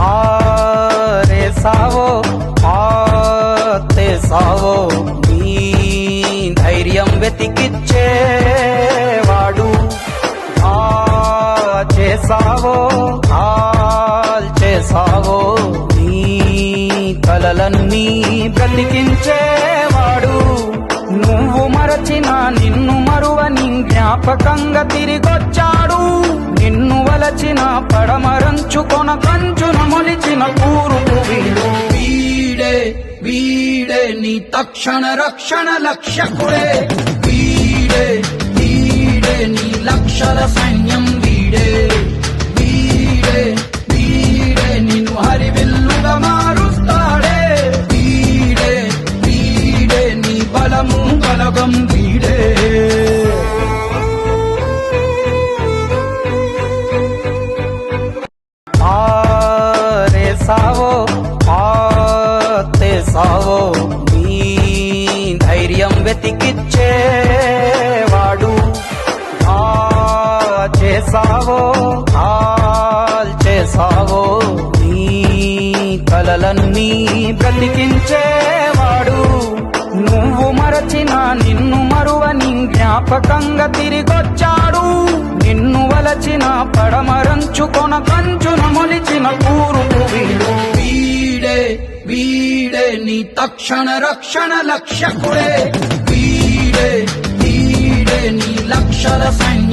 ఆరే సావో ఆతే సావో నీ ధైర్యం వెతికిచ్చేవాడు చేసావో చేసావో నీ కలలన్నీ బ్రతికించేవాడు నువ్వు మరచిన నిన్ను మరువని జ్ఞాపకంగా తిరిగొచ్చాడు నిన్ను వలచిన పడమరంచుకొన కంచున మొలిచిన కూరుకు వీడే వీడే నీ తక్షణ రక్షణ లక్ష్యకుడే వీడే వీడే నీ లక్షల సైన్యం వీడే వీడే వీడే నిన్ను హరివిల్లుగా మారుస్తాడే వీడే వీడే నీ బలము బలగం వీడే సావో సావో నీ ధైర్యం వెతికిచ్చేవాడు చేసావో చేసావో నీ కలలన్నీ బ్రతికించేవాడు నువ్వు మరచిన నిన్ను మరువని జ్ఞాపకంగా తిరిగొచ్చాడు నిన్ను వలచిన పడమరంచుకొన కంచున మొలిచిన కూరుకు వీడే వీడే నీ తక్షణ రక్షణ లక్ష్యకుడే వీడే వీడే నీ లక్షల సైన్యం